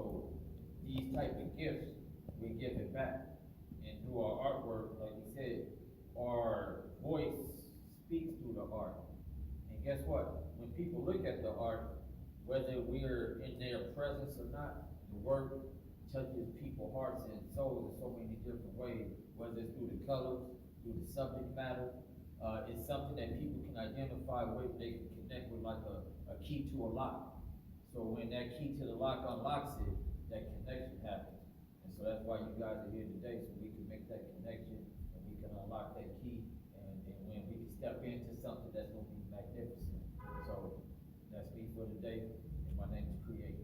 So these type of gifts, we give it back. And through our artwork, like we said, our voice speaks through the art. And guess what? When people look at the art, whether we're in their presence or not, the work touches people's hearts and souls in so many different ways, whether it's through the colors, through the subject matter. It's something that people can identify with, they can connect with like a key to a lock. So when that key to the lock unlocks it, that connection happens. And so that's why you guys are here today, so we can make that connection and we can unlock that key and when we can step into something that's gonna be magnificent. So that's me for today, and my name is Create.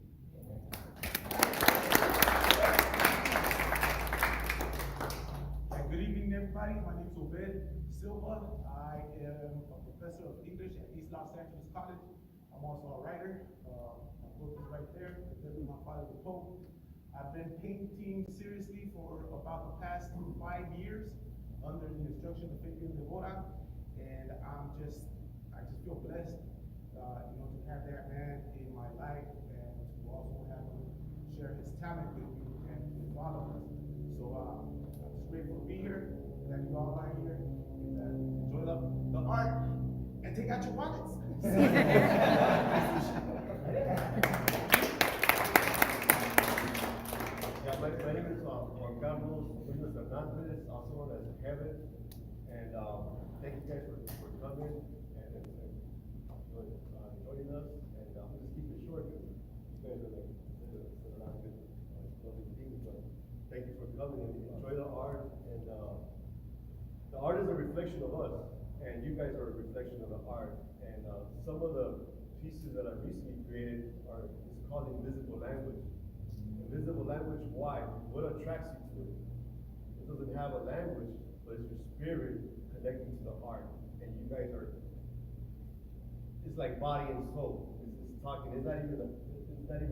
Good evening, everybody. My name is Obed Silva. I am a professor of English at East Los Angeles College. I'm also a writer. My book is right there, Definitely My Father the Pope. I've been painting seriously for about the past 5 years under the instruction of Fabian and Debora, and I just feel blessed, to have that man in my life and to also have him share his talent with me and with all of us. So I'm just grateful to be here, that you all are here, and enjoy the art and take out your wallets. My name is Juan Carlos Hernandez, also known as Heaven, and thank you guys for coming and joining us. And I'm gonna just keep it short because you guys are like said a lot of good lovely things. But thank you for coming and enjoy the art. And the art is a reflection of us, and you guys are a reflection of the art. And some of the pieces that I recently created is called invisible language. Invisible language, why? What attracts you to it? It doesn't have a language, but it's your spirit connecting to the art. And you guys are, it's like body and soul. It's talking, it's not even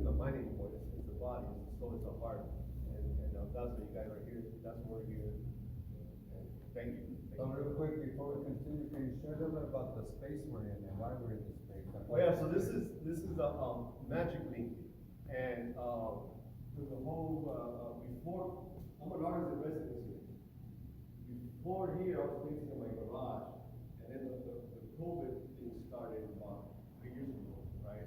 the mind anymore, it's the body, it's the soul, it's the heart. And that's why you guys are here, that's why we're here. And thank you. Real quick, before we continue, can you share a little bit about the space we're in and why we're in this space? Oh yeah, so this is a magic link. And through the whole, before, I'm an artist in residency. Before here, I was painting in my garage, and then the COVID thing started about 3 years ago, right?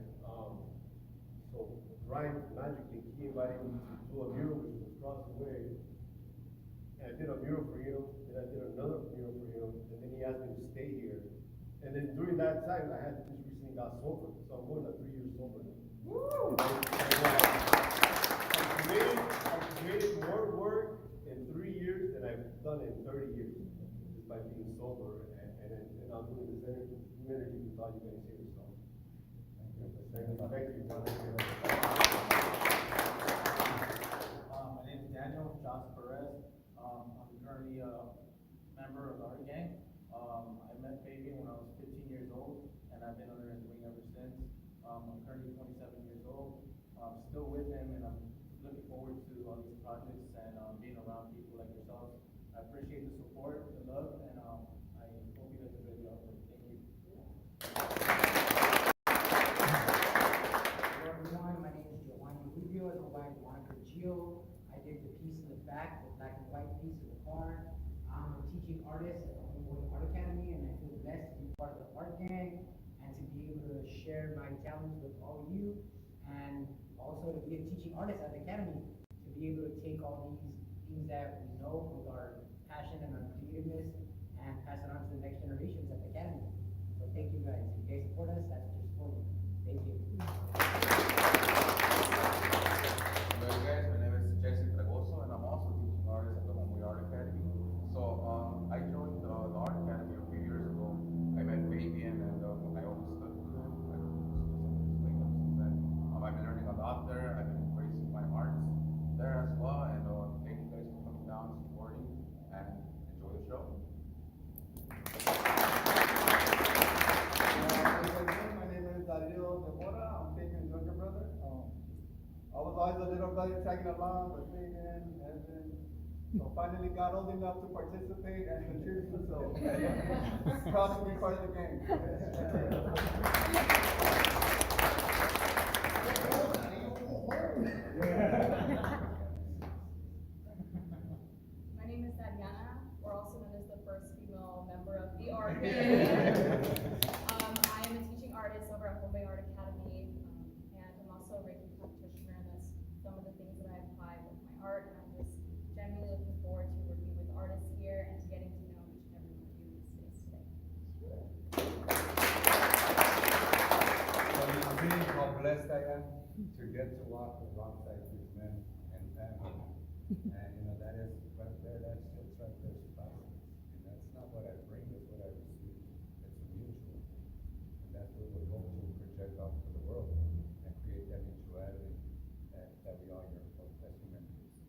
So Brian magically, he invited me to do a mural, which was across the way. And I did a mural for him, and I did another mural for him, and then he asked me to stay here. And then during that time, I had just recently got sober, so I'm going to 3 years sober. Woo! I created more work in 3 years than I've done in 30 years, just by being sober, and I'm doing this energy with all you guys here, so. Thank you. My name is Daniel JOSK I'm currently a member of the Art Gang. I met Fabian when I was 15 years old, and I've been under his wing ever since. I'm currently 27 years old. I'm still with him, and I'm looking forward to all these projects and being around people like yourselves. I appreciate the support, the love, and I hope you guys enjoy the artwork. Thank you. Hello everyone, my name is Giovanni Rubio, I go by the moniker Gio. I did the piece in the back, the black and white piece of the car. I'm a teaching artist at the Homeboy Art Academy, and I feel blessed to be part of the Art Gang and to be able to share my talents with all of you, and also to be a teaching artist at the Academy, to be able to take all these things that we know with our passion and our creativeness and pass it on to the next generations at the Academy. So thank you guys. If you guys support us, that's just for you. Thank you. Hello guys, my name is Jesse Fragoso, and I'm also a teaching artist at the Homeboy Art Academy. So I joined the Art Academy a few years ago. I met Fabian, and I always studied with him. I since then. I've been learning a lot there. I've been embracing my arts there as well, and thank you guys for coming down, supporting, and enjoy the show. My name is Debora. I'm Fabian's younger brother. I was always a little brother tagging along with Fabian, Evan. So finally got old enough to participate and contribute, so proud to be part of the game. My name is Fabiana, or also known as the first female member of the art gang. I am a teaching artist over at Home Art Academy, and I'm also a Reiki practitioner, and that's some of the things that I apply with my art, and I'm just genuinely looking forward to working with artists here and to getting to know each and every one of you in this space today. So you see how blessed I am to get to walk alongside these men and family. And you know, that is right there, that's right there, spices. And that's not what I bring, it's what I receive. It's a mutual. And that's what we're going to project out to the world and create that mutuality that we all here for as human beings.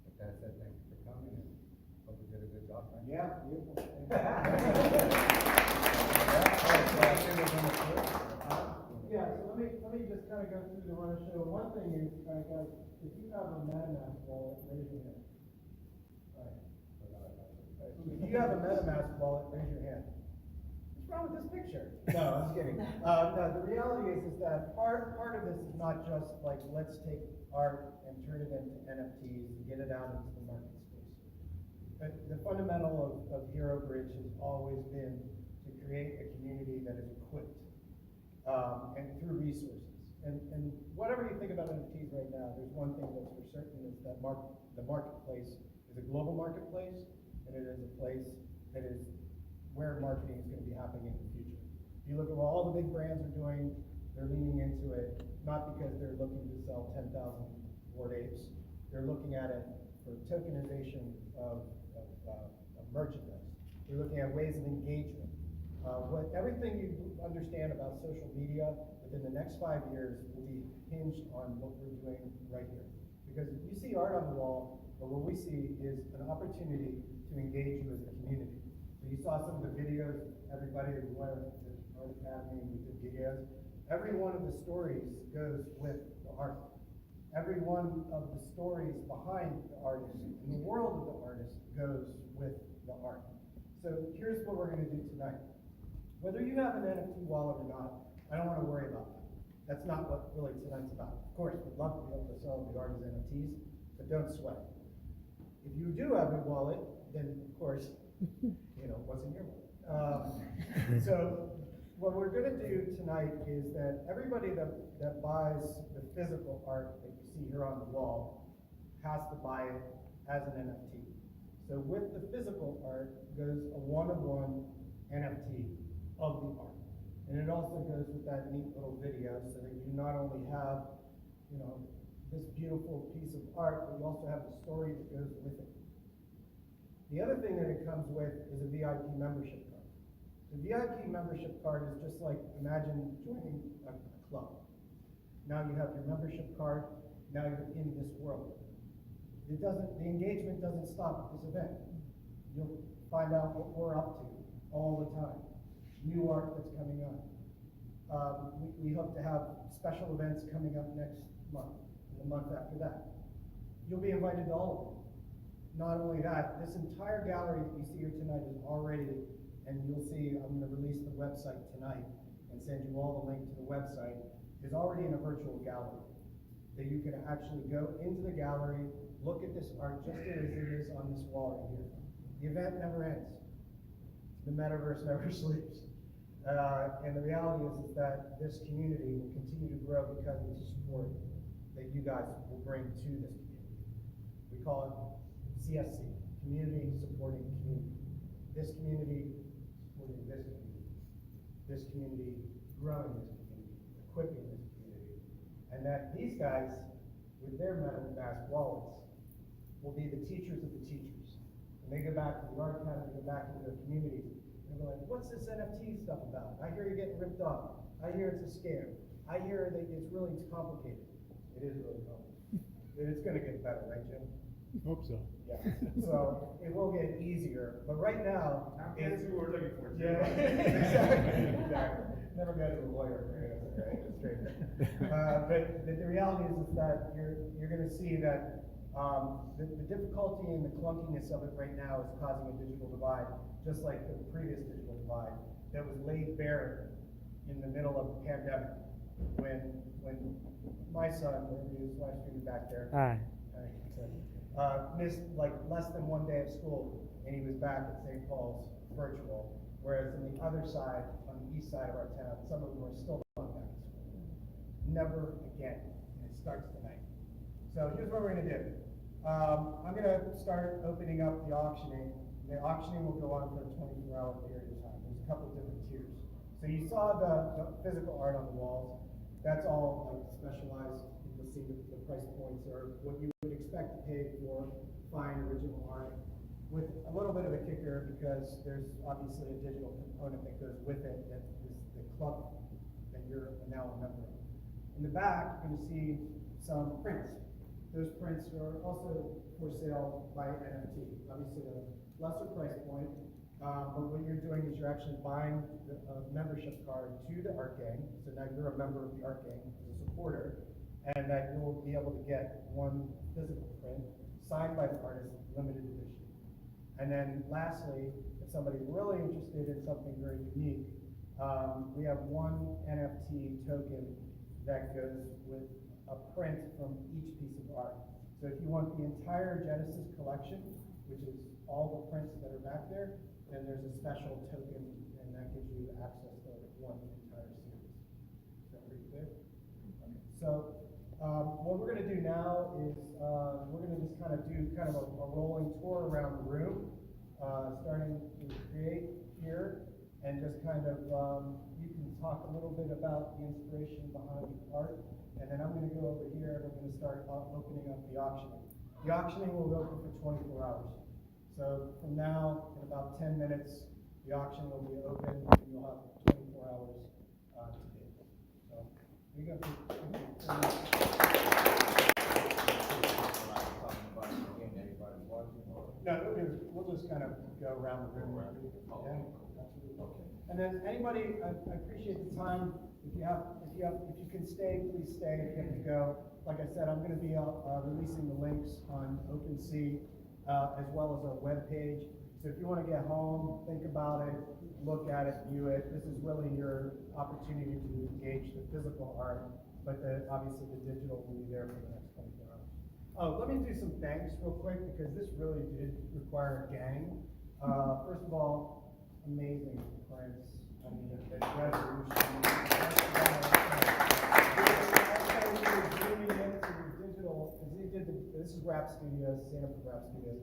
With that said, thank you for coming and hope we did a good job, right? Yeah, beautiful. Yeah, so let me just kind of go through the run of show. One thing is, guys, if you have a MetaMask wallet, raise your hand. Right. If you have a MetaMask wallet, raise your hand. What's wrong with this picture? No, I'm just kidding. No, the reality is that part of this is not just like, let's take art and turn it into NFTs and get it out into the market space. But the fundamental of Hero Bridge has always been to create a community that is equipped and through resources. And whatever you think about NFTs right now, there's one thing that's for certain is that the marketplace is a global marketplace, and it is a place that is where marketing is going to be happening in the future. If you look at what all the big brands are doing, they're leaning into it, not because they're looking to sell 10,000 Bored Apes. They're looking at it for tokenization of merchandise. They're looking at ways of engagement. Everything you understand about social media within the next 5 years will be hinged on what we're doing right here. Because you see art on the wall, but what we see is an opportunity to engage you as a community. So you saw some of the videos, everybody who went to the Art Academy and we did videos. Every one of the stories goes with the art. Every one of the stories behind the artist and the world of the artist goes with the art. So here's what we're going to do tonight. Whether you have an NFT wallet or not, I don't want to worry about that. That's not what really tonight's about. Of course, we'd love to be able to sell the artist NFTs, but don't sweat. If you do have a wallet, then of course, what's in your wallet? So what we're going to do tonight is that everybody that buys the physical art that you see here on the wall has to buy it as an NFT. So with the physical art goes a one-of-one NFT of the art. And it also goes with that neat little video so that you not only have, this beautiful piece of art, but you also have the story that goes with it. The other thing that it comes with is a VIP membership card. The VIP membership card is just like, imagine joining a club. Now you have your membership card, now you're in this world. The engagement doesn't stop at this event. You'll find out what we're up to all the time. New art that's coming up. We hope to have special events coming up next month, and the month after that. You'll be invited to all of them. Not only that, this entire gallery that you see here tonight is already, and you'll see, I'm going to release the website tonight and send you all the link to the website, is already in a virtual gallery. That you can actually go into the gallery, look at this art just as it is on this wall right here. The event never ends. The metaverse never sleeps. And the reality is that this community will continue to grow because of the support that you guys will bring to this community. We call it CSC, Community Supporting Community. This community supporting this community. This community growing this community, equipping this community. And that these guys, with their MetaMask wallets, will be the teachers of the teachers. When they go back to the Art Academy, go back into their communities, and they're like, what's this NFT stuff about? I hear you're getting ripped off. I hear it's a scam. I hear that it's really complicated. It is really complicated. It's gonna get better, right, Jim? Hope so. Yeah, so it will get easier, but right now. That's who we're looking for. Yeah, exactly. Never go to a lawyer, right? That's great. But the reality is that you're gonna see that the difficulty and the clunkiness of it right now is causing a digital divide, just like the previous digital divide that was laid bare in the middle of the pandemic. when my son, wherever he is live streaming back there. Hi. Missed like less than one day of school, and he was back at St. Paul's virtual, whereas on the other side, on the east side of our town, some of them are still not back to school. Never again, and it starts tonight. So here's what we're gonna do. I'm gonna start opening up the auctioning. The auctioning will go on for a 24-hour period of time. There's a couple different tiers. So you saw the physical art on the walls. That's all like specialized. You'll see the price points are what you would expect to pay for fine original art, with a little bit of a kicker because there's obviously a digital component that goes with it. That is the club that you're now a member of. In the back, you're going to see some prints. Those prints are also for sale by NFT. Obviously, a lesser price point, but what you're doing is you're actually buying a membership card to the art gang. So now you're a member of the art gang as a supporter, and that you'll be able to get one physical print signed by the artist, limited edition. And then lastly, if somebody's really interested in something very unique, we have one NFT token that goes with a print from each piece of art. So if you want the entire Genesis collection, which is all the prints that are back there, then there's a special token, and that gives you access to one entire series. Is that pretty clear? Okay. So what we're going to do now is we're going to just kind of do kind of a rolling tour around the room, starting to create here, and just kind of you can talk a little bit about the inspiration behind the art. And then I'm going to go over here and we're going to start opening up the auctioning. The auctioning will be open for 24 hours. So from now, in about 10 minutes, the auction will be open and you'll have 24 hours to bid. So we go No, we'll just kind of go around the room. Yeah, absolutely. And then anybody, I appreciate the time. If you can stay, please stay. If you have to go, like I said, I'm going to be releasing the links on OpenSea as well as our webpage. So if you want to get home, think about it, look at it, view it. This is really your opportunity to engage the physical art, but obviously the digital will be there for the next 24 hours. Oh, let me do some thanks real quick because this really did require a gang. First of all, amazing prints. I mean, the resolution. Zooming into the digital, because they did this is Rap Studios, Stanford Rap Studios.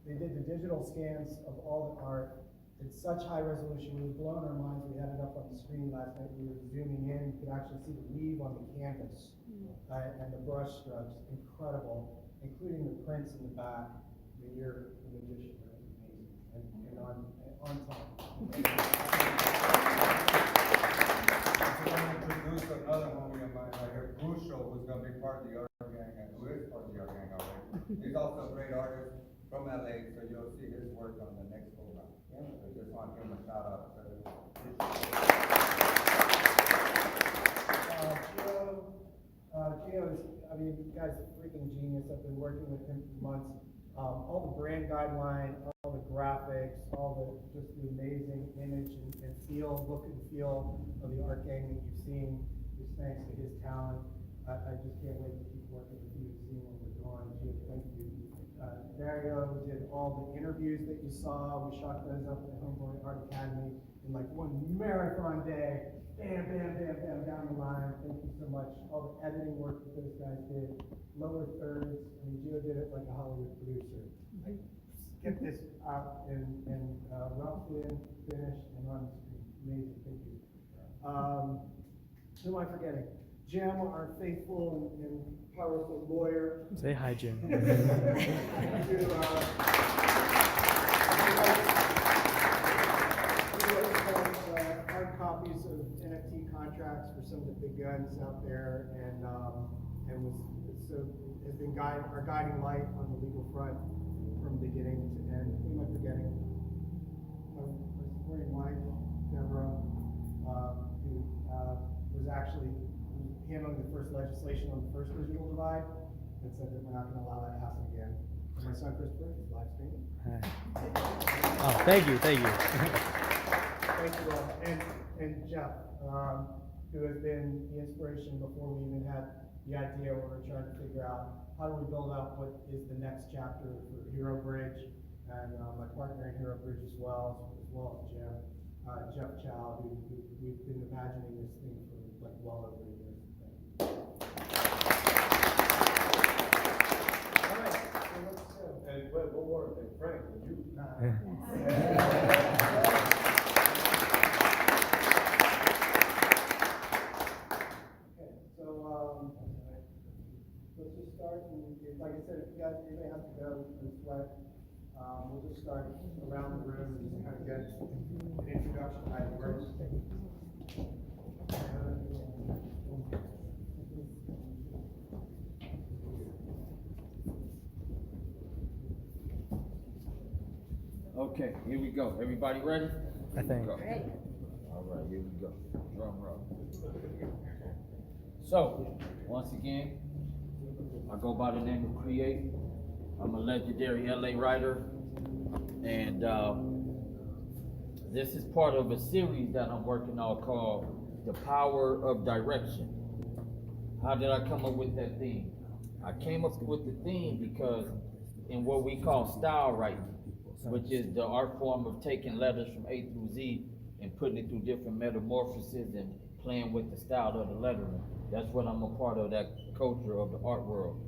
They did the digital scans of all the art. It's such high resolution. It was blowing our minds. We had it up on the screen last night. We were zooming in. You could actually see the weave on the canvas and the brush strokes. Incredible, including the prints in the back. I mean, you're a magician, right? Amazing. And on time. To introduce another movie of mine, like a Crucial, who's gonna be part of the art gang, and who is part of the art gang already. He's also a great artist from LA, so you'll see his work on the next program. So just want to give him a shout out. Gio is, I mean, the guy's a freaking genius. I've been working with him for months. All the brand guideline, all the graphics, all the just the amazing image and feel, look and feel of the art gang that you've seen is thanks to his talent. I just can't wait to keep working with you and seeing what we're doing. Gio, thank you. Dario did all the interviews that you saw. We shot those up at the Homeboy Art Academy in like one marathon day. Bam, bam, bam, bam, down the line. Thank you so much. All the editing work that those guys did. Lower thirds. I mean, Gio did it like a Hollywood producer. Like, get this out and rough in, finished, and on the screen. Amazing. Thank you. Who am I forgetting? Jim, our faithful and powerful lawyer. Say hi, Jim. Hard copies of NFT contracts for some of the big guns out there, and has been our guiding light on the legal front from beginning to end. Who am I forgetting? My supporting wife, Debora, who was actually handling the first legislation on the first digital divide, and said that we're not going to allow that to happen again. And my son Christopher is live streaming. Oh, thank you. Thank you all. And Jeff, who has been the inspiration before we even had the idea when we're trying to figure out how do we build out what is the next chapter for Hero Bridge, and my partner in Hero Bridge as well as Jim, Jeff Chow, who we've been imagining this thing for like well over a year. All right, so let's go. And wait, one more thing, Frank, would you? Okay, so, let's just start, and like I said, if you guys, anybody have to go and sweat, we'll just start around the room and just kind of get an introduction by the group. Okay, here we go. Everybody ready? I think. All right, here we go. Drum roll. So, once again, I go by the name of Create. I'm a legendary LA writer, and this is part of a series that I'm working on called The Power of Direction. How did I come up with that theme? I came up with the theme because in what we call style writing, which is the art form of taking letters from A through Z and putting it through different metamorphoses and playing with the style of the lettering. That's what I'm a part of, that culture of the art world.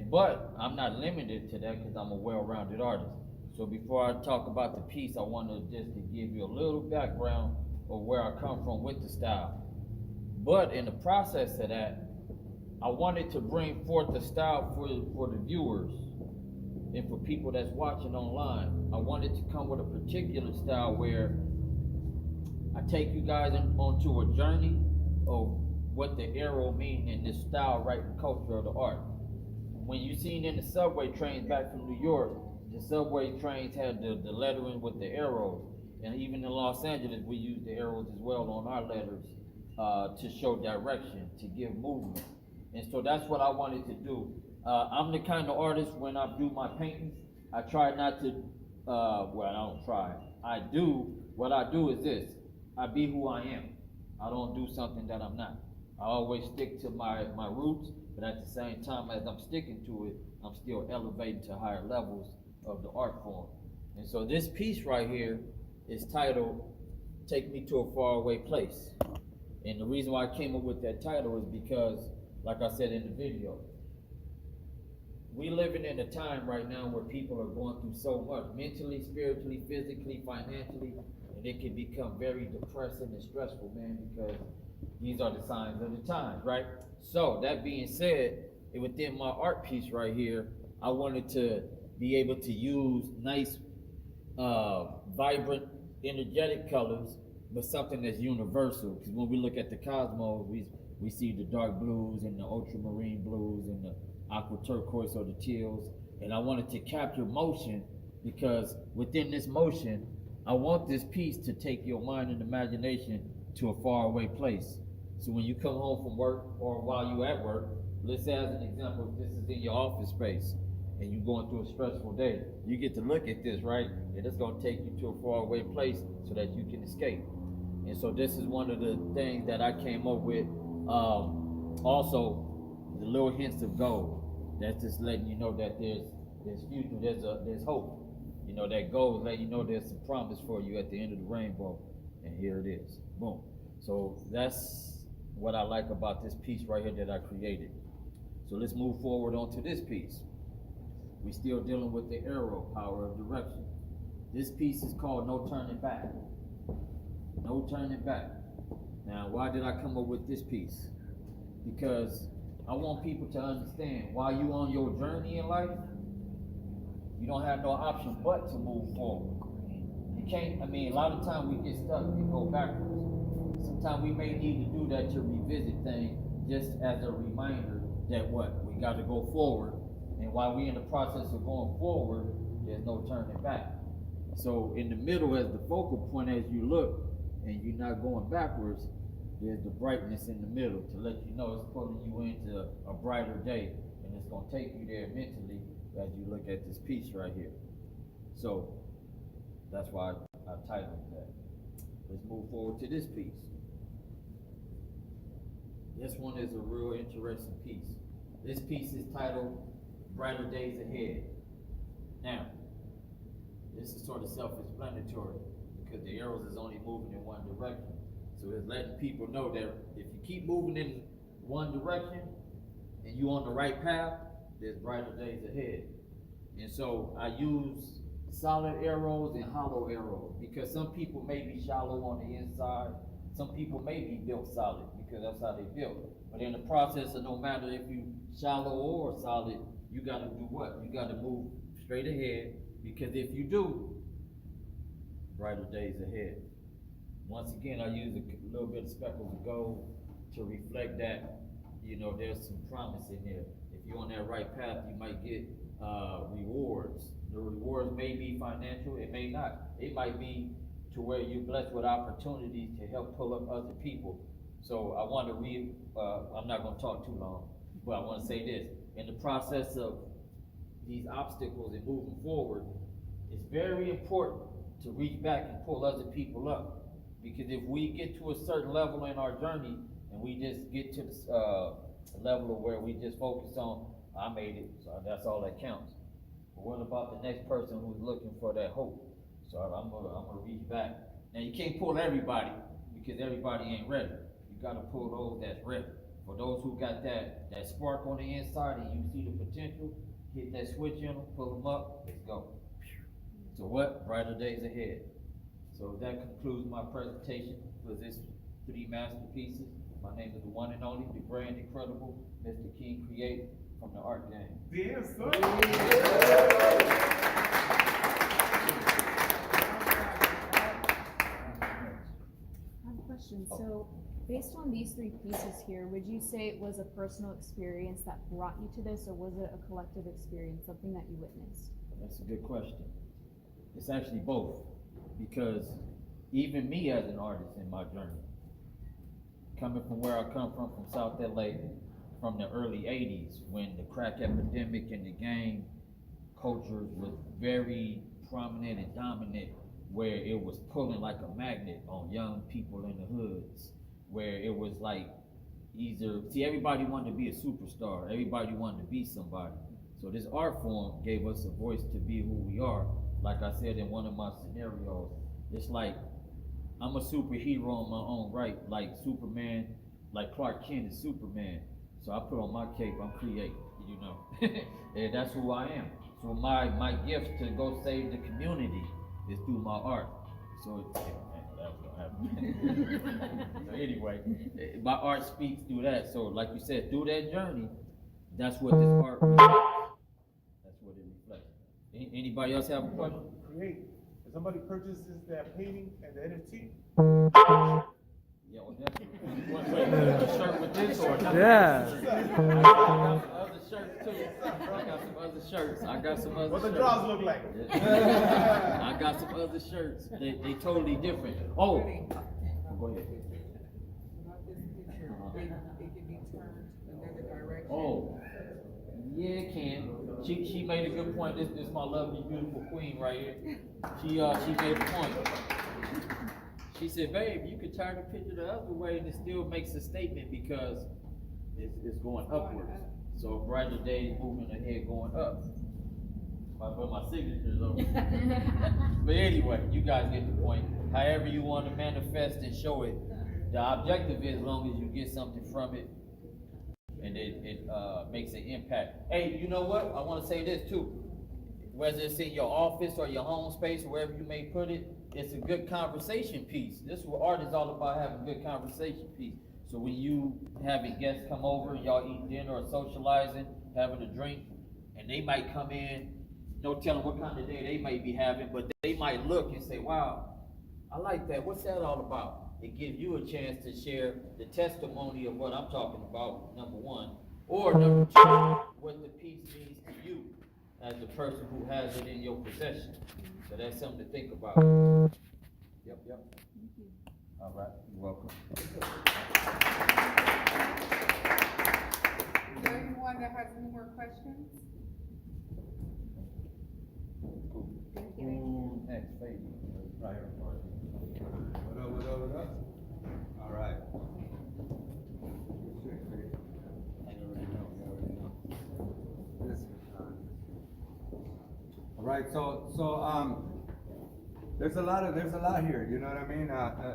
But I'm not limited to that because I'm a well-rounded artist. So before I talk about the piece, I wanted just to give you a little background of where I come from with the style. But in the process of that, I wanted to bring forth the style for the viewers and for people that's watching online. I wanted to come with a particular style where I take you guys onto a journey of what the arrow mean in this style writing culture of the art. When you seen in the subway trains back from New York, the subway trains had the lettering with the arrows. And even in Los Angeles, we use the arrows as well on our letters to show direction, to give movement. And so that's what I wanted to do. I'm the kind of artist, when I do my paintings, I try not to, well, I don't try. I do, what I do is this. I be who I am. I don't do something that I'm not. I always stick to my roots, but at the same time as I'm sticking to it, I'm still elevating to higher levels of the art form. And so this piece right here is titled, Take Me to a Faraway Place. And the reason why I came up with that title is because, like I said in the video, we living in a time right now where people are going through so much, mentally, spiritually, physically, financially, and it can become very depressing and stressful, man, because these are the signs of the times, right? So, that being said, within my art piece right here, I wanted to be able to use nice, vibrant, energetic colors, but something that's universal. Because when we look at the cosmos, we see the dark blues and the ultramarine blues and the aqua turquoise or the teals. And I wanted to capture motion because within this motion, I want this piece to take your mind and imagination to a faraway place. So when you come home from work or while you're at work, let's say as an example, if this is in your office space and you're going through a stressful day, you get to look at this, right? And it's going to take you to a faraway place so that you can escape. And so this is one of the things that I came up with. Also, the little hints of gold. That's just letting you know that there's future, there's hope. You know, that gold letting you know there's a promise for you at the end of the rainbow. And here it is. Boom. So that's what I like about this piece right here that I created. So let's move forward onto this piece. We're still dealing with the arrow, power of direction. This piece is called No Turning Back. No Turning Back. Now, why did I come up with this piece? Because I want people to understand while you're on your journey in life, you don't have no option but to move forward. You can't, a lot of times we get stuck and go backwards. Sometimes we may need to do that to revisit things just as a reminder that we got to go forward. And while we're in the process of going forward, there's no turning back. So in the middle, as the focal point, as you look and you're not going backwards, there's the brightness in the middle to let you know it's pulling you into a brighter day, and it's going to take you there mentally as you look at this piece right here. So that's why I titled that. Let's move forward to this piece. This one is a real interesting piece. This piece is titled Brighter Days Ahead. Now, this is sort of self-explanatory because the arrows is only moving in one direction. So it's letting people know that if you keep moving in one direction and you're on the right path, there's brighter days ahead. And so I use solid arrows and hollow arrows because some people may be shallow on the inside. Some people may be built solid because that's how they built. But in the process of no matter if you shallow or solid, you gotta do what? You gotta move straight ahead, because if you do, brighter days ahead. Once again, I use a little bit of speckles of gold to reflect that, you know, there's some promise in there. If you're on that right path, you might get rewards. The rewards may be financial, it may not. It might be to where you're blessed with opportunities to help pull up other people. So I want to read, I'm not going to talk too long, but I want to say this. In the process of these obstacles and moving forward, it's very important to reach back and pull other people up. Because if we get to a certain level in our journey and we just get to the level of where we just focus on, I made it, so that's all that counts. But what about the next person who's looking for that hope? So I'm gonna reach back. Now you can't pull everybody because everybody ain't ready. You gotta pull those that's ready. For those who got that spark on the inside and you see the potential, hit that switch in them, pull them up, let's go. So what? Brighter days ahead. So that concludes my presentation for this 3 masterpieces. My name is the one and only, the grand incredible Mr. King Create from the Art Gang. Damn, son. I have a question. So, based on these 3 pieces here, would you say it was a personal experience that brought you to this, or was it a collective experience, something that you witnessed? That's a good question. It's actually both, because even me as an artist in my journey, coming from where I come from South LA, from the early 80s, when the crack epidemic and the gang culture was very prominent and dominant, where it was pulling like a magnet on young people in the hoods, where it was like everybody wanted to be a superstar, everybody wanted to be somebody. So this art form gave us a voice to be who we are. Like I said in one of my scenarios, it's like I'm a superhero in my own right, like Superman, like Clark Kent is Superman. So I put on my cape, I'm creating, you know. And that's who I am. So my gift to go save the community is through my art. So that's what happened. So anyway, my art speaks through that. So like you said, through that journey, that's what this art reflects. That's what it reflects. Anybody else have a question? Create. If somebody purchases that painting and the NFT, Yeah, well, definitely. A shirt with this or another? Yeah. I got some other shirts too. I got some other what the shirts. draws look like. I got some other shirts. They totally different. Oh, go ahead. About this picture, it can be turned another direction. Oh, yeah, it can. She made a good point. This is my lovely, beautiful queen right here. She made a point. She said, babe, you could turn the picture the other way and it still makes a statement because it's going upwards. So brighter days moving ahead going up. I put my signatures over. But anyway, you guys get the point. However you want to manifest and show it, the objective is as long as you get something from it and it makes an impact. Hey, you know what? I want to say this too. Whether it's in your office or your home space, wherever you may put it, it's a good conversation piece. This is what art is all about, having a good conversation piece. So when you having guests come over and y'all eat dinner or socializing, having a drink, and they might come in, no telling what kind of day they might be having, but they might look and say, wow, I like that. What's that all about? It gives you a chance to share the testimony of what I'm talking about, number one. Or number two, what the piece means to you as the person who has it in your possession. So that's something to think about. Yep. Thank you. All right, you're welcome. Is there anyone that has any more questions? Thank you. Who's next, Fabian? Right here. What up? All right. right, there's a lot here, you know what I mean?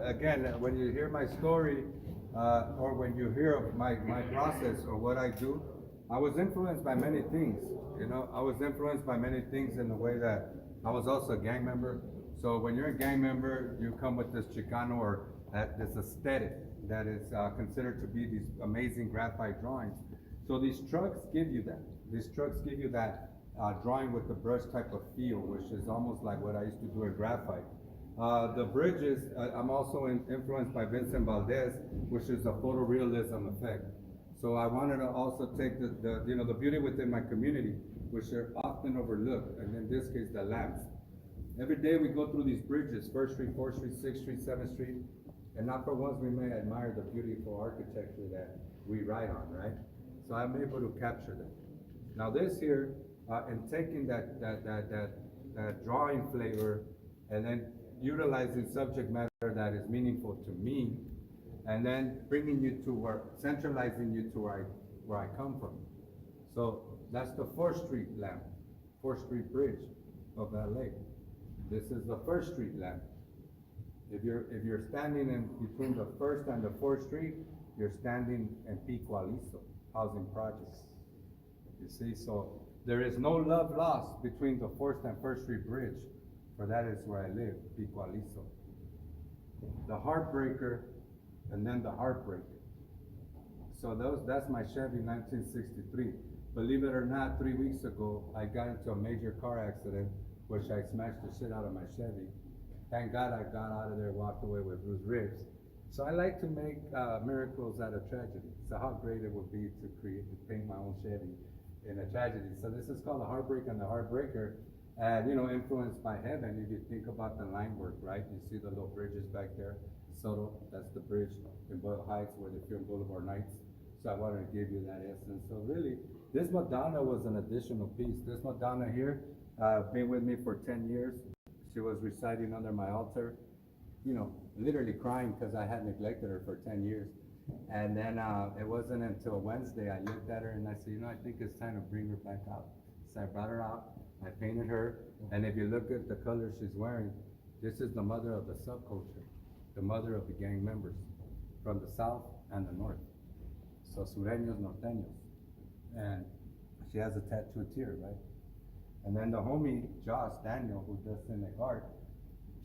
Again, when you hear my story, or when you hear of my process or what I do, I was influenced by many things, you know? I was influenced by many things in the way that I was also a gang member. So when you're a gang member, you come with this Chicano or this aesthetic that is considered to be these amazing graphite drawings. So these trucks give you that. These trucks give you that drawing with the brush type of feel, which is almost like what I used to do at graphite. The bridges, I'm also influenced by Vincent Valdez, which is a photorealism effect. So I wanted to also take the beauty within my community, which are often overlooked, and in this case, the lamps. Every day we go through these bridges, 1st Street, 4th Street, 6th Street, 7th Street, and not for once we may admire the beautiful architecture that we ride on, right? So I'm able to capture that. Now this here, in taking that drawing flavor and then utilizing subject matter that is meaningful to me, and then bringing you to centralizing you to where I come from. So that's the 4th Street lamp, 4th Street Bridge of LA. This is the 1st Street lamp. If you're standing in between the 1st and the 4th Street, you're standing in Pico Aliso, housing projects. You see, so there is no love lost between the 4th and 1st Street Bridge, for that is where I live, Pico Aliso. The Heartbreaker, and then the Heartbreaker. So that's my Chevy 1963. Believe it or not, 3 weeks ago, I got into a major car accident, which I smashed the shit out of my Chevy. Thank God I got out of there, walked away with bruised ribs. So I like to make miracles out of tragedy. So how great it would be to paint my own Chevy in a tragedy. So this is called the Heartbreak and the Heartbreaker. And influenced by heaven, if you think about the line work, right? You see the little bridges back there. Soto, that's the bridge in Boyle Heights where the film Boulevard Nights. So I wanted to give you that essence. So really, this Madonna was an additional piece. This Madonna here, been with me for 10 years. She was reciting under my altar, literally crying because I had neglected her for 10 years. And then it wasn't until Wednesday I looked at her and I said, I think it's time to bring her back out. So I brought her out, I painted her, and if you look at the color she's wearing, this is the mother of the subculture, the mother of the gang members from the south and the north. So sureños, norteños. And she has a tattooed tear, right? And then the homie, JOSK, Daniel, who does cynic art,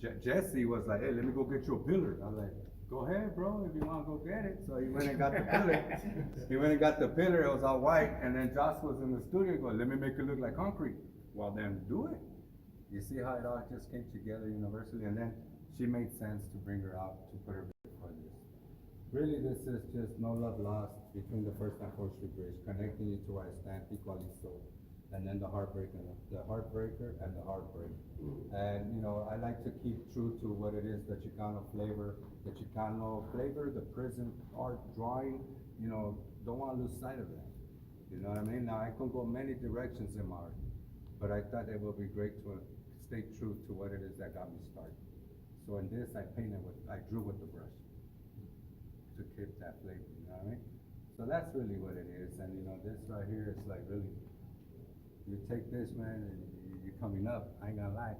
Jesse was like, hey, let me go get you a pillar. I was like, go ahead, bro, if you want to go get it. So he went and got the pillar. He went and got the pillar, it was all white, and then JOSK was in the studio going, let me make it look like concrete. Well, then do it. You see how it all just came together universally, and then she made sense to bring her out to put her before this. Really, this is just no love lost between the 1st and 4th Street Bridge, connecting you to where I stand, equally so. And then the Heartbreaker and the Heartbreak. And I like to keep true to what it is, the Chicano flavor, the prison art drawing, don't want to lose sight of that. You know what I mean? Now I can go many directions in my art, but I thought it would be great to stay true to what it is that got me started. So in this, I drew with the brush to keep that flavor, you know what I mean? So that's really what it is, and this right here is like really, you take this, man, and you're coming up, I ain't gonna lie.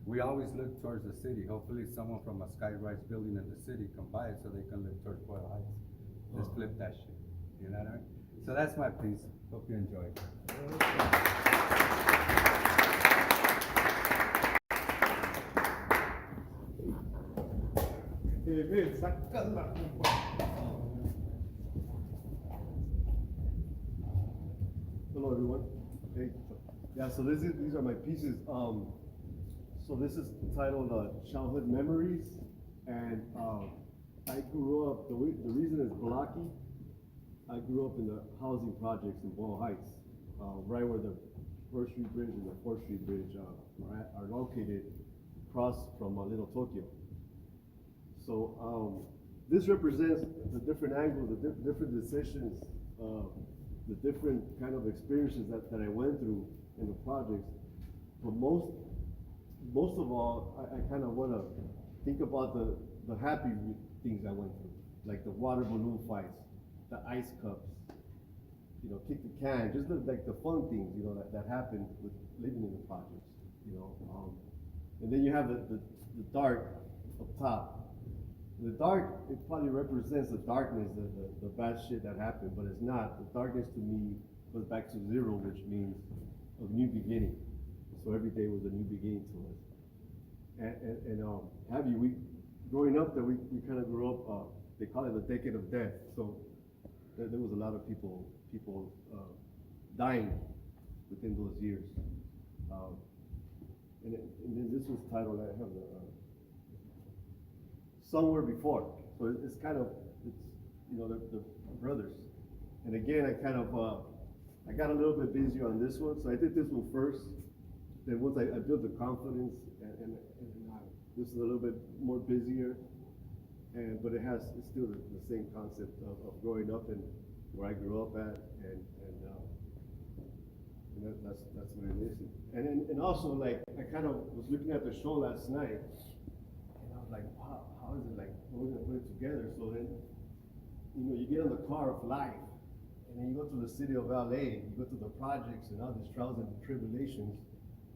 We always look towards the city. Hopefully someone from a sky-rise building in the city can buy it so they can look towards Boyle Heights. Just flip that shit, you know what I mean? So that's my piece, hope you enjoy it. Hello, everyone. Hey. Yeah, so these are my pieces. So this is titled Childhood Memories, and I grew up, the reason is blocky. I grew up in the housing projects in Boyle Heights, right where the 1st Street Bridge and the 4th Street Bridge are located, across from Little Tokyo. So this represents the different angles, the different decisions, the different kind of experiences that I went through in the projects. But most of all, I kind of want to think about the happy things I went through, like the water balloon fights, the ice cups, you know, kick the can, just like the fun things, you know, that happen with living in the projects, you know. And then you have the dark up top. The dark, it probably represents the darkness, the bad shit that happened, but it's not. The darkness to me goes back to zero, which means a new beginning. So every day was a new beginning to us. We growing up there, we kind of grew up, they call it the decade of death. So there was a lot of people dying within those years. And then this was titled, I have the, Somewhere Before. So it's kind of, you know, the brothers. And again, I kind of, I got a little bit busier on this one. So I did this one first. Then once I built the confidence, and this is a little bit more busier. But it's still the same concept of growing up and where I grew up at, and that's what it is. And also, like, I kind of was looking at the show last night, and I was like, wow, how is it like, we're gonna put it together? So then, you know, you get in the car of life, and then you go to the city of LA, you go to the projects and all these trials and tribulations,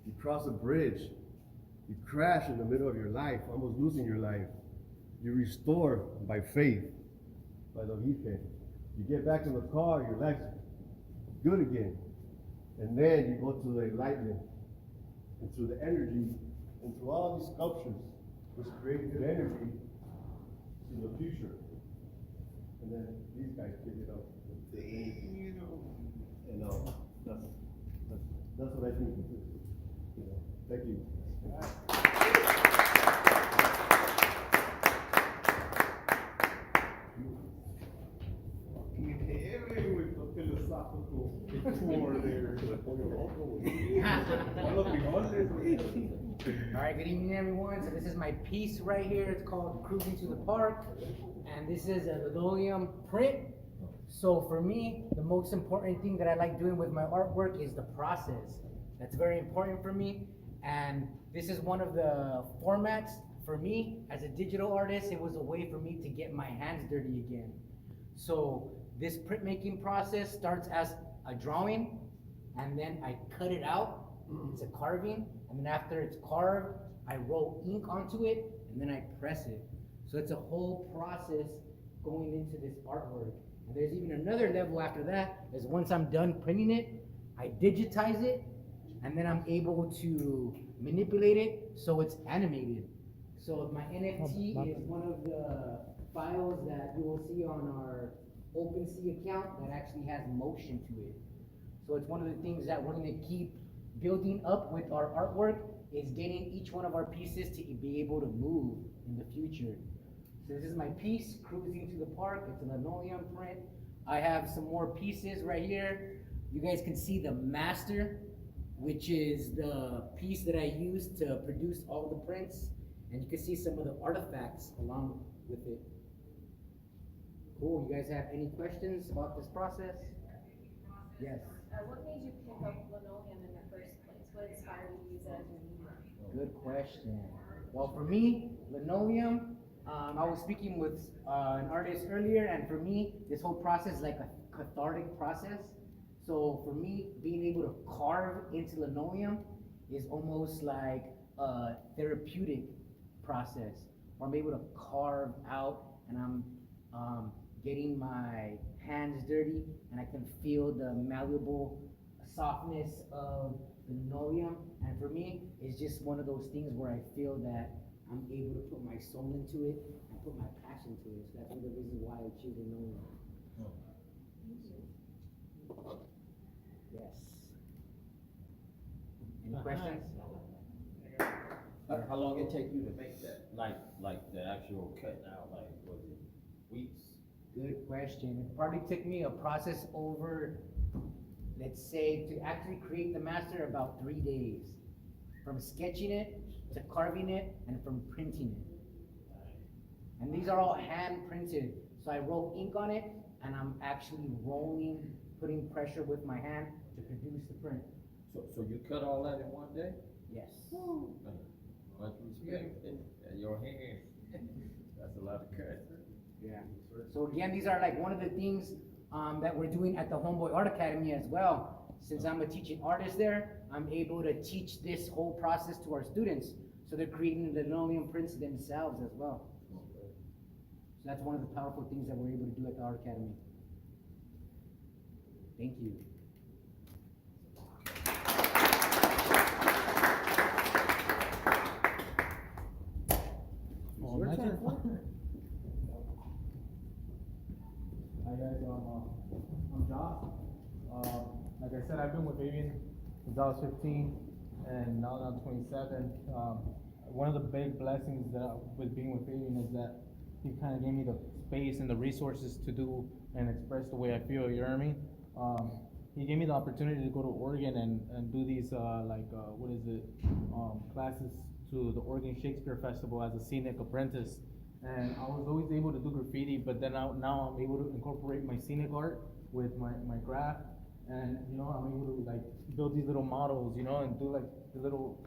you cross a bridge, you crash in the middle of your life, almost losing your life. You restore by faith, by the Virgen. You get back in the car, your life's good again. And then you go to the enlightenment, and through the energy, and through all these sculptures, which create good energy to the future. And then these guys pick it up. And that's what I think it is. You know, thank you. With the philosophical tour there. Alright, good evening everyone. So this is my piece right here. It's called Cruising to the Park. And this is a linoleum print. So for me, the most important thing that I like doing with my artwork is the process. That's very important for me. And this is one of the formats for me as a digital artist. It was a way for me to get my hands dirty again. So this printmaking process starts as a drawing, and then I cut it out. It's a carving, and then after it's carved, I roll ink onto it, and then I press it. So it's a whole process going into this artwork. And there's even another level after that, is once I'm done printing it, I digitize it, and then I'm able to manipulate it so it's animated. So my NFT is one of the files that you will see on our OpenSea account that actually has motion to it. So it's one of the things that we're gonna keep building up with our artwork, is getting each one of our pieces to be able to move in the future. So this is my piece, Cruising to the Park. It's a linoleum print. I have some more pieces right here. You guys can see the master, which is the piece that I used to produce all the prints. And you can see some of the artifacts along with it. Cool, you guys have any questions about this process? Yes. What made you pick up linoleum in the first place? What inspired you to use it as your medium? Good question. Well, for me, linoleum, I was speaking with an artist earlier, and for me, this whole process is like a cathartic process. So for me, being able to carve into linoleum is almost like a therapeutic process. Where I'm able to carve out, and I'm getting my hands dirty, and I can feel the malleable softness of the linoleum. And for me, it's just one of those things where I feel that I'm able to put my soul into it and put my passion to it. So that's one of the reasons why I choose linoleum. Yes. Any questions? How long it take you to make that? Like the actual cut out, like, was it weeks? Good question. It probably took me a process over, let's say, to actually create the master about 3 days. From sketching it, to carving it, and from printing it. And these are all hand printed. So I roll ink on it, and I'm actually rolling, putting pressure with my hand to produce the print. So you cut all that in one day? Yes. Much respect. And your hands, that's a lot of cut. Yeah. So again, these are like one of the things that we're doing at the Homeboy Art Academy as well. Since I'm a teaching artist there, I'm able to teach this whole process to our students. So they're creating the linoleum prints themselves as well. So that's one of the powerful things that we're able to do at the Art Academy. Thank you. Your turn. Hi guys, I'm Josh. Like I said, I've been with Fabian since I was 15, and now that I'm 27. One of the big blessings that with being with Fabian is that he kind of gave me the space and the resources to do and express the way I feel. You know what I mean? He gave me the opportunity to go to Oregon and do these classes to the Oregon Shakespeare Festival as a scenic apprentice. And I was always able to do graffiti, but then now I'm able to incorporate my scenic art with my craft, and you know, I'm able to like build these little models, you know, and do like the little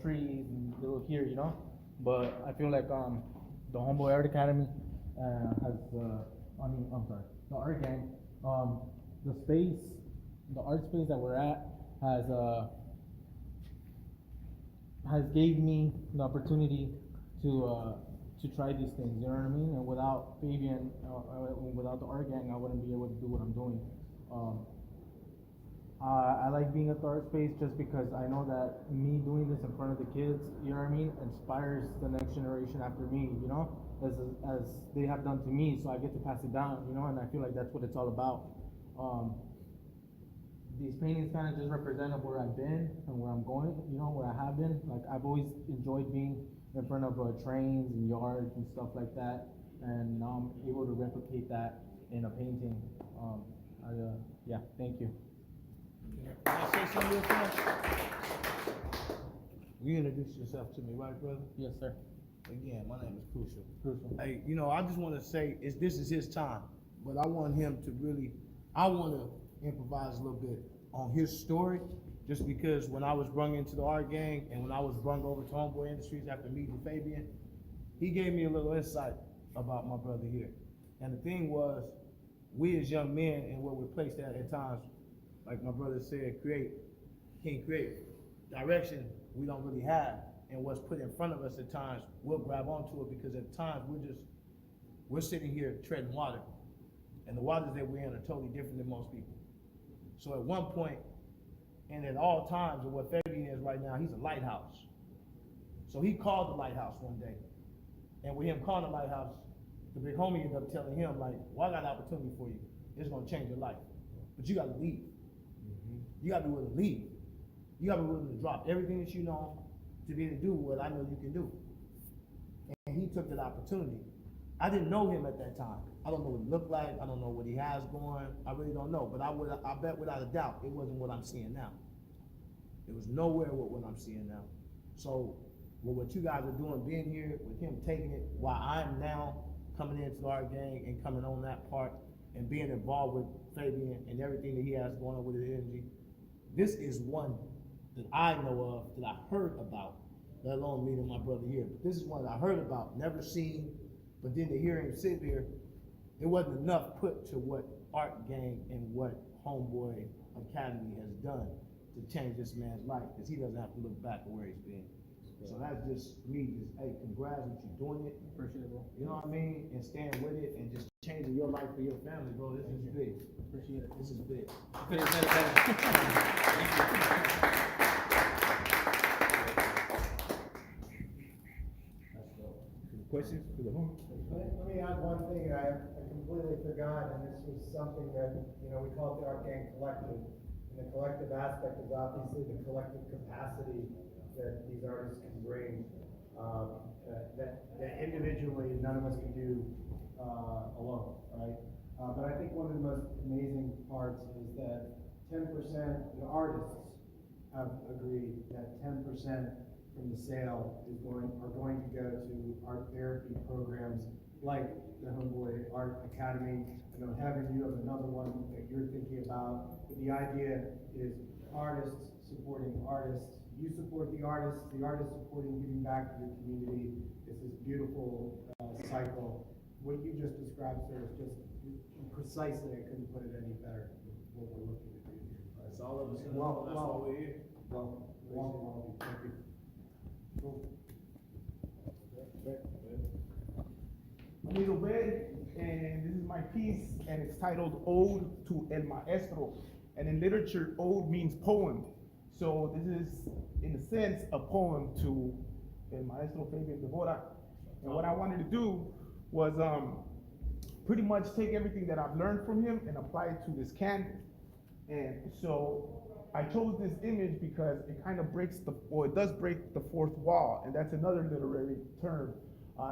trees and little here, you know. But I feel like the Homeboy Art Academy has the art gang, the space, the art space that we're at has gave me the opportunity to try these things, you know what I mean? And without Fabian, without the art gang, I wouldn't be able to do what I'm doing. I like being at the art space just because I know that me doing this in front of the kids, you know what I mean, inspires the next generation after me, you know, as they have done to me, so I get to pass it down, you know, and I feel like that's what it's all about. These paintings kind of just represent where I've been and where I'm going, you know, where I have been. Like, I've always enjoyed being in front of trains and yards and stuff like that, and now I'm able to replicate that in a painting. Yeah, thank you. Can I say something real fast? You introduced yourself to me, right, brother? Yes, sir. Again, my name is Crucial. Crucial. Hey, you know, I just want to say this is his time, but I want him to really, I want to improvise a little bit on his story, just because when I was brung into the art gang and when I was brung over to Homeboy Industries after meeting Fabian, he gave me a little insight about my brother here. And the thing was, we as young men and what we're placed at times, like my brother said, can't create direction we don't really have, and what's put in front of us at times, we'll grab onto it because at times we're sitting here treading water, and the waters that we're in are totally different than most people. So at one point, and at all times, of what Fabian is right now, he's a lighthouse. So he called the lighthouse one day, and with him calling the lighthouse, the big homie ended up telling him, like, well, I got an opportunity for you. It's gonna change your life, but you gotta leave. You gotta be willing to leave. You gotta be willing to drop everything that you know to be able to do what I know you can do. And he took that opportunity. I didn't know him at that time. I don't know what he looked like. I don't know what he has going. I really don't know. But I bet without a doubt, it wasn't what I'm seeing now. It was nowhere with what I'm seeing now. So with what you guys are doing, being here, with him taking it, while I'm now coming into the art gang and coming on that part and being involved with Fabian and everything that he has going on with his energy, this is one that I know of, that I heard about, let alone meeting my brother here. But this is one that I heard about, never seen, but then to hear him sit here, it wasn't enough put to what Art Gang and what Homeboy Academy has done to change this man's life, because he doesn't have to look back at where he's been. So that's just me, hey, congrats that you're doing it. Appreciate it, bro. You know what I mean? And staying with it and just changing your life for your family, bro. This is big. Appreciate it. This is big. Could have said it better. Questions for the home? Let me add one thing, I completely forgot, and this was something that, you know, we call it the Art Gang Collective. And the collective aspect is obviously the collective capacity that these artists can bring, that individually none of us can do alone, right? But I think one of the most amazing parts is that 10%, the artists have agreed that 10% from the sale are going to go to art therapy programs like the Homeboy Art Academy. I know, Heaven, you have another one that you're thinking about. But the idea is artists supporting artists. You support the artists supporting giving back to your community. It's this beautiful cycle. What you just described, sir, is just precisely, I couldn't put it any better, what we're looking to do here. That's all of us. Well, That's why we're here. Thank you. My name is Obed, and this is my piece, and it's titled Ode to El Maestro. And in literature, ode means poem. So this is, in a sense, a poem to El Maestro Fabian Debora. And what I wanted to do was pretty much take everything that I've learned from him and apply it to this canvas. And so I chose this image because it kind of breaks it does break the fourth wall, and that's another literary term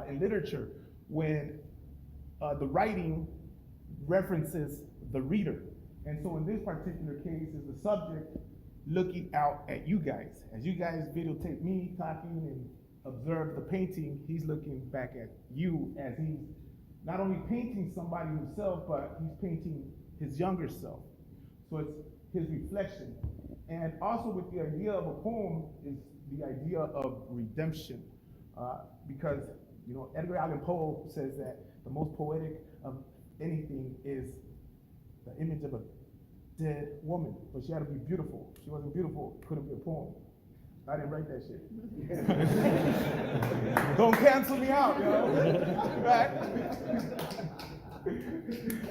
in literature, when the writing references the reader. And so in this particular case is the subject looking out at you guys. As you guys videotape me talking and observe the painting, he's looking back at you as he's not only painting somebody himself, but he's painting his younger self. So it's his reflection. And also with the idea of a poem is the idea of redemption. Because, you know, Edgar Allan Poe says that the most poetic of anything is the image of a dead woman, but she had to be beautiful. If she wasn't beautiful, it couldn't be a poem. I didn't write that shit. Don't cancel me out, yo. Right?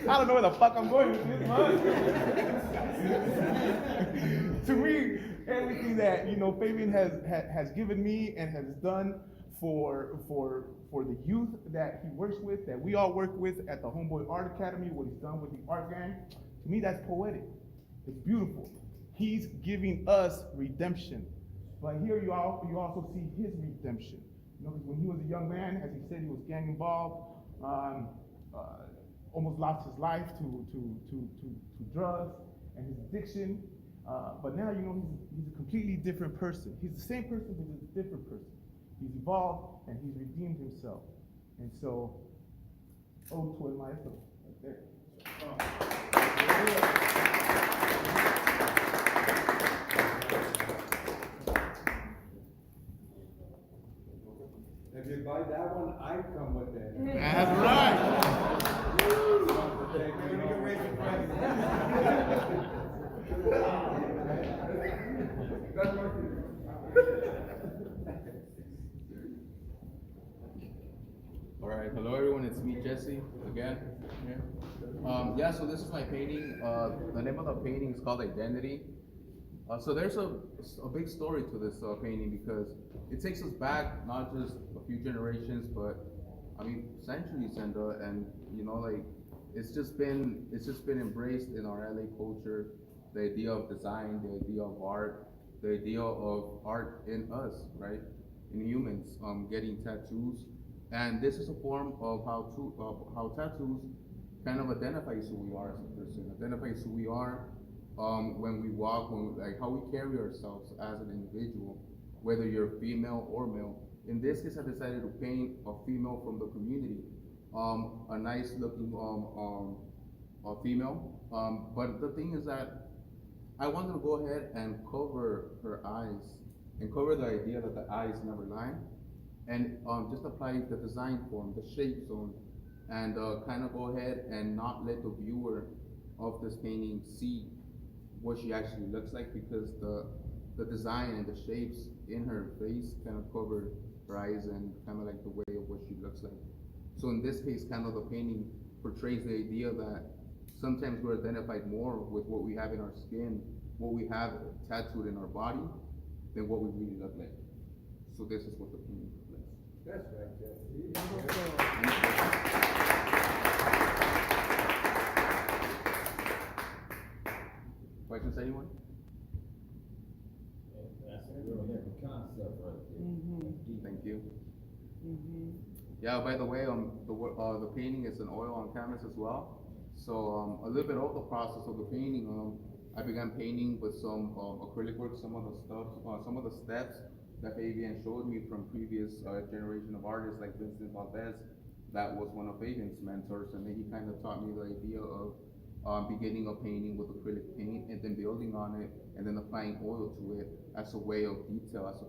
I don't know where the fuck I'm going with this, man. To me, everything that, you know, Fabian has given me and has done for the youth that he works with, that we all work with at the Homeboy Art Academy, what he's done with the art gang, to me that's poetic. It's beautiful. He's giving us redemption. But here you also see his redemption. You know, because when he was a young man, as he said, he was gang involved, almost lost his life to drugs and his addiction. But now, you know, he's a completely different person. He's the same person, but he's a different person. He's evolved and he's redeemed himself. And so, ode to El Maestro, right there. If you buy that one, I come with it. That's right. All right, hello everyone, it's me, Jesse, again. Yeah, so this is my painting. The name of the painting is called Identity. So there's a big story to this painting because it takes us back not just a few generations, but I mean centuries, and you know, like it's just been embraced in our LA culture. The idea of design, the idea of art, the idea of art in us, right? In humans, getting tattoos, and this is a form of how tattoos kind of identifies who we are as a person, identifies who we are when we walk, like how we carry ourselves as an individual, whether you're female or male. In this case, I decided to paint a female from the community, a nice looking female. But the thing is that I wanted to go ahead and cover her eyes and cover the idea that the eyes never lie, and just apply the design form, the shape zone, and kind of go ahead and not let the viewer of this painting see what she actually looks like, because the design and the shapes in her face kind of cover her eyes and kind of like the way of what she looks like. So in this case, kind of the painting portrays the idea that sometimes we're identified more with what we have in our skin, what we have tattooed in our body, than what we really look like. So this is what the painting reflects. That's right, Jesse. Questions, anyone? That's a real heavy concept right there. Thank you. Yeah, by the way, the painting is an oil on canvas as well. So a little bit of the process of the painting, I began painting with some acrylic work, some of the steps that Fabian showed me from previous generation of artists like Vincent Valdez. That was one of Fabian's mentors, and then he kind of taught me the idea of beginning a painting with acrylic paint and then building on it and then applying oil to it as a way of detail, as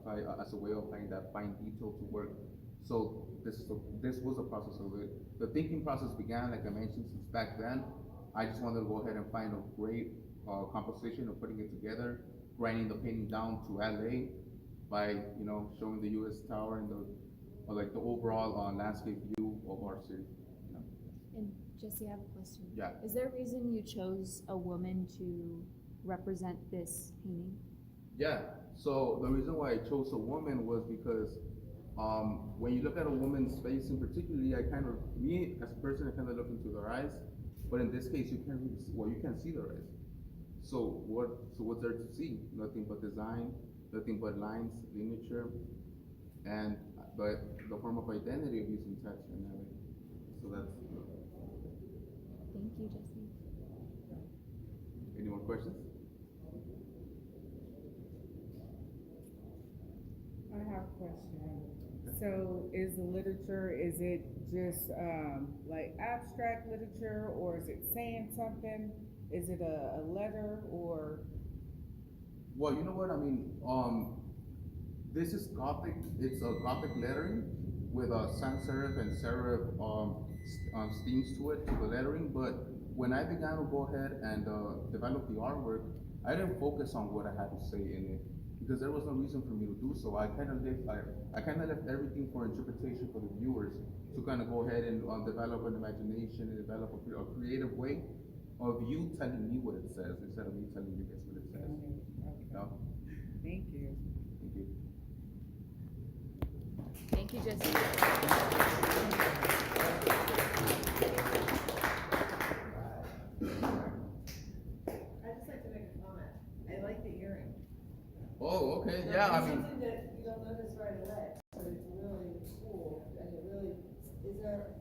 a way of applying that fine detail to work. So this was a process of it. The thinking process began, like I mentioned, since back then. I just wanted to go ahead and find a great composition of putting it together, grinding the painting down to LA by, you know, showing the US Tower and like the overall landscape view of our city. You know? And Jesse, I have a question. Yeah. Is there a reason you chose a woman to represent this painting? Yeah, so the reason why I chose a woman was because when you look at a woman's face in particularly, me as a person, I kind of look into their eyes, but in this case, you can't really see, well, you can't see their eyes. So what's there to see? Nothing but design, nothing but lines, lineature, and but the form of identity of using text and everything. So that's. Thank you, Jesse. Any more questions? I have a question. So is the literature, is it just, like abstract literature, or is it saying something? Is it a letter, or? Well, you know what, I mean, this is Gothic, it's a Gothic lettering with a sans serif and serif, themes to it, to the lettering, but when I began to go ahead and, develop the artwork, I didn't focus on what I had to say in it, because there was no reason for me to do so. I kind of left everything for interpretation for the viewers to kind of go ahead and develop an imagination and develop a creative way of you telling me what it says instead of me telling you guys what it says. Okay. No? Thank you. Thank you. Thank you, Jesse. I'd just like to make a comment. I like the earring. Oh, okay, yeah, I mean. Something that you don't notice right away, but it's really cool, and it really, is that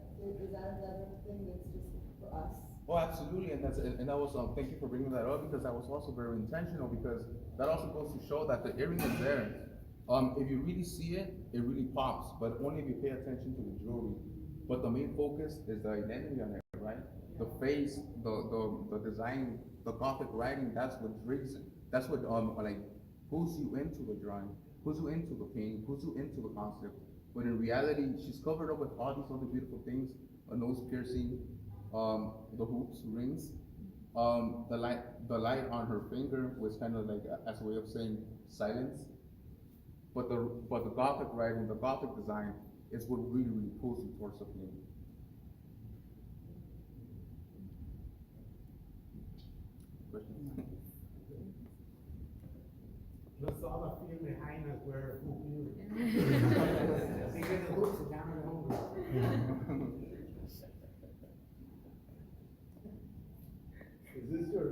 another thing that's just for us? Oh, absolutely, and that was, thank you for bringing that up, because that was also very intentional, because that also goes to show that the earring is there. If you really see it, it really pops, but only if you pay attention to the jewelry. But the main focus is the identity on it, right? The face, the design, the Gothic writing, that's what brings it. That's what, like, pulls you into the drawing, pulls you into the painting, pulls you into the concept. But in reality, she's covered up with all these other beautiful things, a nose piercing, the hoops, rings, the light on her finger was kind of like as a way of saying silence. But the Gothic writing, the Gothic design is what really pulls you towards the painting. Questions? Plus all the feel behind us were who knew. Because the hoops are down in the home. Is this your,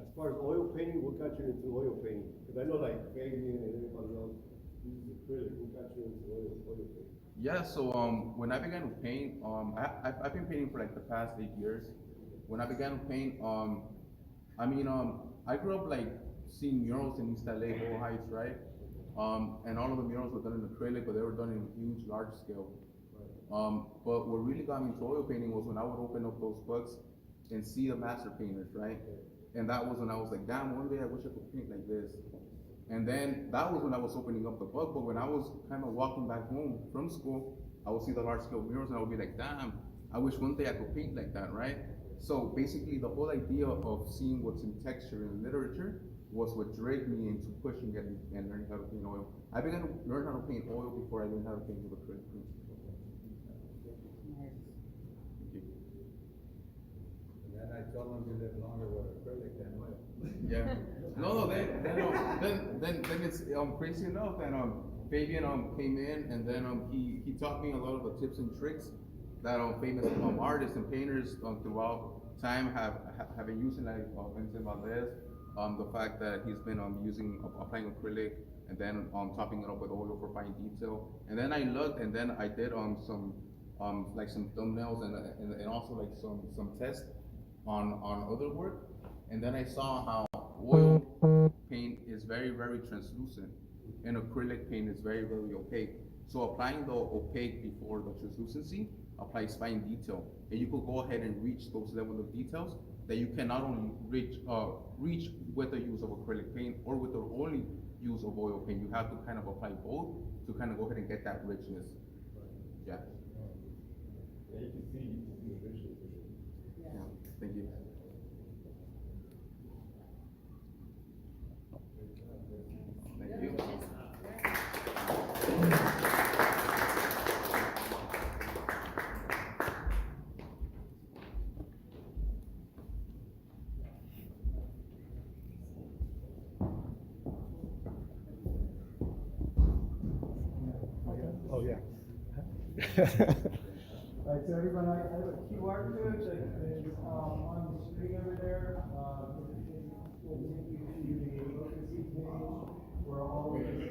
as far as oil painting, what got you into oil painting? Because I know like Fabian and everybody else uses acrylic, what got you into oil painting? Yeah, so when I began to paint, I've been painting for like the past 8 years. When I began to paint, I grew up like seeing murals in East LA, Bow Heights, right? And all of the murals were done in acrylic, but they were done in huge, large scale. But what really got me into oil painting was when I would open up those books and see the master painters, right? And that was when I was like, damn, one day I wish I could paint like this. And then that was when I was opening up the book, but when I was kind of walking back home from school, I would see the large scale murals and I would be like, damn, I wish one day I could paint like that, right? So basically the whole idea of seeing what's in texture in literature was what dragged me into pushing it and learning how to paint oil. I began to learn how to paint oil before I learned how to paint with acrylic paint. And then I told them you live longer with acrylic than oil. Yeah. No, then it's crazy enough that Fabian came in and then he taught me a lot of the tips and tricks that famous artists and painters throughout time have been using, like Vincent Valdez, the fact that he's been applying acrylic and then topping it up with oil for fine detail. And then I looked and then I did some like some thumbnails and also like some tests on other work. And then I saw how oil paint is very, very translucent and acrylic paint is very, very opaque. So applying the opaque before the translucency applies fine detail. And you could go ahead and reach those level of details that you can not only reach with the use of acrylic paint or with the only use of oil paint. You have to kind of apply both to kind of go ahead and get that richness. Yeah. Yeah, you can see the richness for sure. Yeah. Thank you. Thank you. Oh, yeah. All right, so everyone, I have a QR code that is, on the screen over there. It will take you to the OpenSea page where all of this